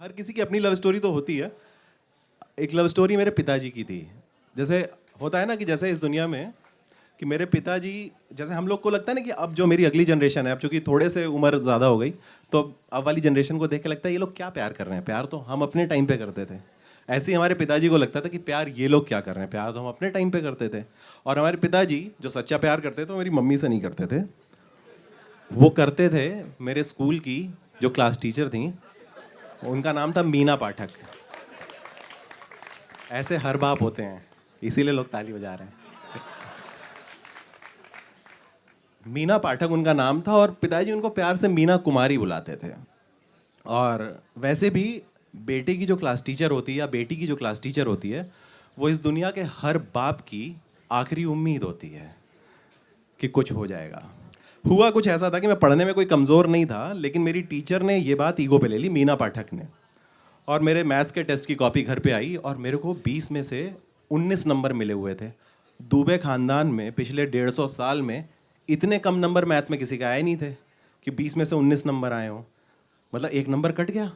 हर किसी की अपनी लव स्टोरी तो होती है। एक लव स्टोरी मेरे पिताजी की थी। जैसे होता है ना कि जैसे इस दुनिया में कि मेरे पिताजी, जैसे हम लोग को लगता है ना कि अब जो मेरी अगली जनरेशन है, अब चूंकि थोड़े से उम्र ज़्यादा हो गई, तो अब वाली जनरेशन को देख के लगता है ये लोग क्या प्यार कर रहे हैं, प्यार तो हम अपने टाइम पे करते थे। ऐसे ही हमारे पिताजी को लगता था कि प्यार ये लोग क्या कर रहे हैं, प्यार तो हम अपने टाइम पे करते थे। और हमारे पिताजी जो सच्चा प्यार करते थे वो मेरी मम्मी से नहीं करते थे, वो करते थे मेरे स्कूल की जो क्लास टीचर थी, उनका नाम था मीना पाठक। ऐसे हर बाप होते हैं, इसीलिए लोग ताली बजा रहे हैं। मीना पाठक उनका नाम था और पिताजी उनको प्यार से मीना कुमारी बुलाते थे। और वैसे भी बेटे की जो क्लास टीचर होती है या बेटी की जो क्लास टीचर होती है, वो इस दुनिया के हर बाप की आखिरी उम्मीद होती है कि कुछ हो जाएगा। हुआ कुछ ऐसा था कि मैं पढ़ने में कोई कमज़ोर नहीं था, लेकिन मेरी टीचर ने ये बात ईगो पे ले ली, मीना पाठक ने। और मेरे मैथ्स के टेस्ट की कॉपी घर पे आई और मेरे को 20 में से 19 नंबर मिले हुए थे। दुबे खानदान में पिछले 150 साल में इतने कम नंबर मैथ्स में किसी के आए नहीं थे कि 20 में से 19 नंबर आए हों। मतलब एक नंबर कट गया,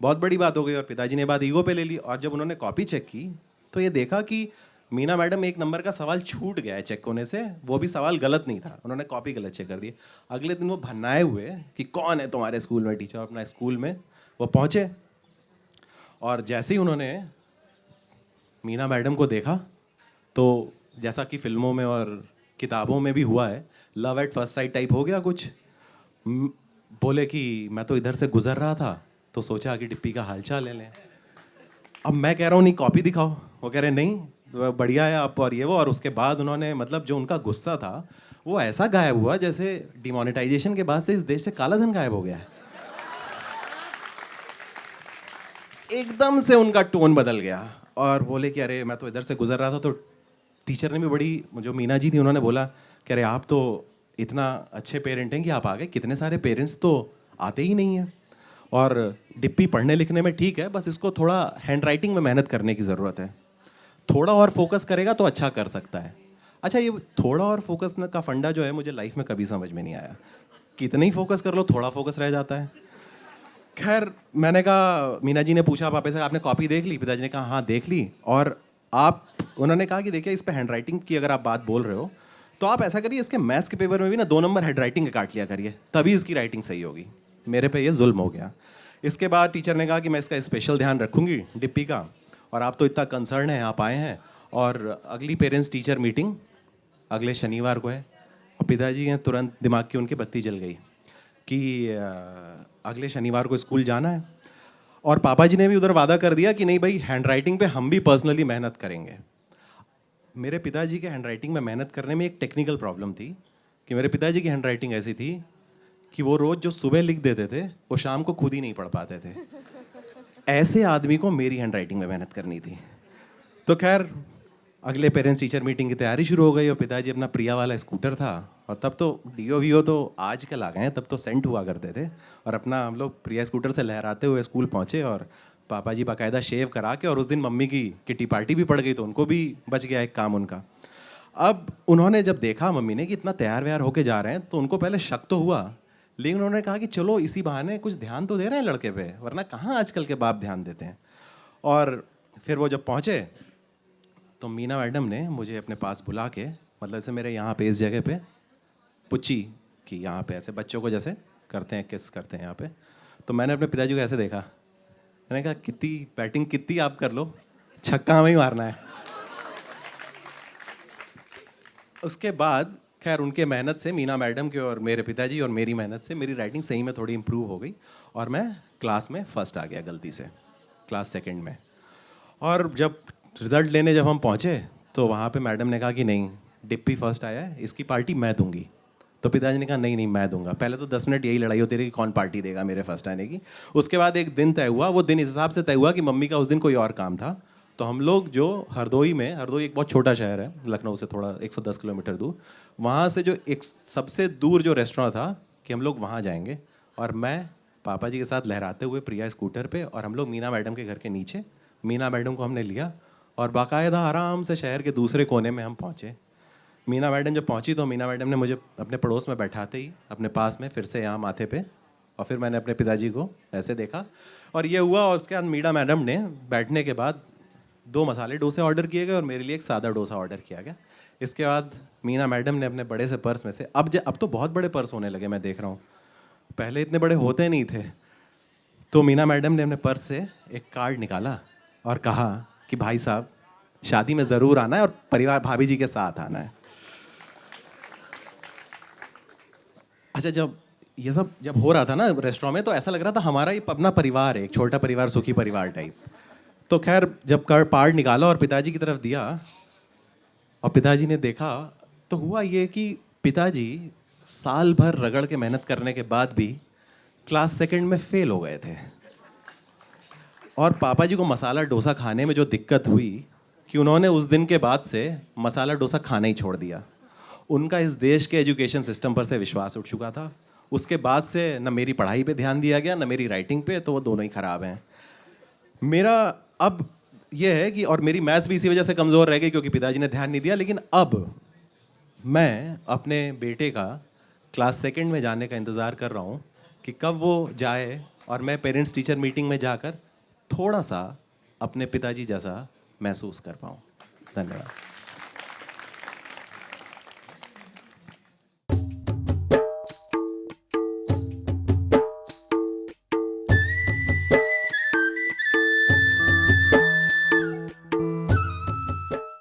बहुत बड़ी बात हो गई। और पिताजी ने बात ईगो पे ले ली और जब उन्होंने कॉपी चेक की तो ये देखा कि मीना मैडम एक नंबर का सवाल छूट गया है चेक होने से, वो भी सवाल गलत नहीं था, उन्होंने कॉपी गलत चेक कर दी। अगले दिन वो भन्नाए हुए कि कौन है तुम्हारे स्कूल में टीचर। अपना स्कूल में वो पहुँचे और जैसे ही उन्होंने मीना मैडम को देखा तो जैसा कि फिल्मों में और किताबों में भी हुआ है, love at first sight type हो गया कुछ। बोले कि मैं तो इधर से गुजर रहा था तो सोचा कि डिप्पी का हालचाल ले लें। अब मैं कह रहा हूँ नहीं कॉपी दिखाओ, वो कह रहे नहीं तो बढ़िया है आप और ये वो। और उसके बाद उन्होंने मतलब जो उनका गुस्सा था वो ऐसा गायब हुआ जैसे डिमोनेटाइजेशन के बाद से इस देश से काला धन गायब हो गया है। एकदम से उनका टोन बदल गया और बोले कि अरे मैं तो इधर से गुजर रहा था। तो टीचर ने भी बड़ी, जो मीना जी थी, उन्होंने बोला कि अरे आप तो इतना अच्छे पेरेंट हैं कि आप आ गए, कितने सारे पेरेंट्स तो आते ही नहीं हैं। और डिप्पी पढ़ने लिखने में ठीक है, बस इसको थोड़ा हैंड राइटिंग में मेहनत करने की ज़रूरत है। थोड़ा और फोकस करेगा तो अच्छा कर सकता है। अच्छा, ये थोड़ा और फोकस का फंडा जो है मुझे लाइफ में कभी समझ में नहीं आया। कितने ही फोकस कर लो थोड़ा फोकस रह जाता है। खैर मैंने कहा, मीना जी ने पूछा पापा से आपने कॉपी देख ली? पिताजी ने कहा हाँ देख ली। और आप, उन्होंने कहा कि देखिए इस पे हैंड राइटिंग की अगर आप बात बोल रहे हो तो आप ऐसा करिए इसके मैथ्स के पेपर में भी ना 2 नंबर हैंड राइटिंग के काट लिया करिए, तभी इसकी राइटिंग सही होगी। मेरे पे ये जुल्म हो गया। इसके बाद टीचर ने कहा कि मैं इसका स्पेशल ध्यान रखूंगी डिप्पी का, और आप तो इतना कंसर्न है आप आए हैं। और अगली पेरेंट्स टीचर मीटिंग अगले शनिवार को है। और पिताजी हैं, तुरंत दिमाग की उनकी बत्ती जल गई कि अगले शनिवार को स्कूल जाना है। और पापा जी ने भी उधर वादा कर दिया कि नहीं भाई हैंड राइटिंग पे हम भी पर्सनली मेहनत करेंगे। मेरे पिताजी के हैंड राइटिंग में मेहनत करने में एक टेक्निकल प्रॉब्लम थी कि मेरे पिताजी की हैंड राइटिंग ऐसी थी कि वो रोज़ जो सुबह लिख देते थे वो शाम को खुद ही नहीं पढ़ पाते थे। ऐसे आदमी को मेरी हैंड राइटिंग में मेहनत करनी थी। तो खैर अगले पेरेंट्स टीचर मीटिंग की तैयारी शुरू हो गई और पिताजी अपना प्रिया वाला स्कूटर था, और तब तो डीओ वीओ तो आजकल आ गए हैं, तब तो सेंट हुआ करते थे। और अपना हम लोग प्रिया स्कूटर से लहराते हुए स्कूल पहुँचे और पापा जी बाकायदा शेव करा के, और उस दिन मम्मी की किटी पार्टी भी पड़ गई तो उनको भी बच गया एक काम उनका। अब उन्होंने जब देखा मम्मी ने कि इतना तैयार व्यार होके जा रहे हैं तो उनको पहले शक तो हुआ, लेकिन उन्होंने कहा कि चलो इसी बहाने कुछ ध्यान तो दे रहे हैं लड़के पे, वरना कहाँ आजकल के बाप ध्यान देते हैं। और फिर वो जब पहुँचे तो मीना मैडम ने मुझे अपने पास बुला के, मतलब जैसे मेरे यहाँ पे इस जगह पे पुच्ची कि यहाँ पे ऐसे बच्चों को जैसे करते हैं, किस करते हैं यहाँ पे, तो मैंने अपने पिताजी को ऐसे देखा। मैंने कहा कितनी बैटिंग कितनी आप कर लो, छक्का हमें ही मारना है। उसके बाद खैर उनके मेहनत से, मीना मैडम के और मेरे पिताजी और मेरी मेहनत से मेरी राइटिंग सही में थोड़ी इम्प्रूव हो गई और मैं क्लास में फर्स्ट आ गया गलती से, क्लास सेकंड में। और जब रिजल्ट लेने जब हम पहुँचे तो वहाँ पे मैडम ने कहा कि नहीं डिप्पी फर्स्ट आया है, इसकी पार्टी मैं दूंगी। तो पिताजी ने कहा नहीं नहीं मैं दूंगा। पहले तो 10 मिनट यही लड़ाई होती रही कि कौन पार्टी देगा मेरे फर्स्ट आने की। उसके बाद एक दिन तय हुआ, वो दिन इस हिसाब से तय हुआ कि मम्मी का उस दिन कोई और काम था। तो हम लोग जो हरदोई में, हरदोई एक बहुत छोटा शहर है लखनऊ से थोड़ा 110 किलोमीटर दूर, वहाँ से जो एक सबसे दूर जो रेस्टोरेंट था कि हम लोग वहाँ जाएंगे। और मैं पापा जी के साथ लहराते हुए प्रिया स्कूटर पे, और हम लोग मीना मैडम के घर के नीचे, मीना मैडम को हमने लिया और बाकायदा आराम से शहर के दूसरे कोने में हम पहुँचे। मीना मैडम जब पहुंची तो मीना मैडम ने मुझे अपने पड़ोस में बैठाते ही अपने पास में फिर से यहाँ माथे पे, और फिर मैंने अपने पिताजी को ऐसे देखा। और ये हुआ, और उसके बाद मीना मैडम ने बैठने के बाद 2 मसाले डोसे ऑर्डर किए गए और मेरे लिए एक सादा डोसा ऑर्डर किया गया। इसके बाद मीना मैडम ने अपने बड़े से पर्स में से, अब तो बहुत बड़े पर्स होने लगे, मैं देख रहा हूँ, पहले इतने बड़े होते नहीं थे। तो मीना मैडम ने अपने पर्स से एक कार्ड निकाला और कहा कि भाई साहब, शादी में ज़रूर आना है और परिवार भाभी जी के साथ आना है। अच्छा, जब हो रहा था ना रेस्टोरेंट में, तो ऐसा लग रहा था हमारा ही अपना परिवार है, एक छोटा परिवार, सुखी परिवार टाइप। तो खैर, जब कार्ड निकाला और पिताजी की तरफ दिया और पिताजी ने देखा, तो हुआ ये कि पिताजी साल भर रगड़ के मेहनत करने के बाद भी क्लास सेकंड में फेल हो गए थे। और पापा जी को मसाला डोसा खाने में जो दिक्कत हुई कि उन्होंने उस दिन के बाद से मसाला डोसा खाना ही छोड़ दिया। उनका इस देश के एजुकेशन सिस्टम पर से विश्वास उठ चुका था। उसके बाद से न मेरी पढ़ाई पे ध्यान दिया गया, न मेरी राइटिंग पे, तो वो दोनों ही खराब हैं। मेरा अब ये है कि, और मेरी मैथ्स भी इसी वजह से कमज़ोर रह गई क्योंकि पिताजी ने ध्यान नहीं दिया, लेकिन अब मैं अपने बेटे का क्लास सेकंड में जाने का इंतज़ार कर रहा हूँ कि कब वो जाए और मैं पेरेंट्स टीचर मीटिंग में जाकर थोड़ा सा अपने पिताजी जैसा महसूस कर पाऊँ। धन्यवाद।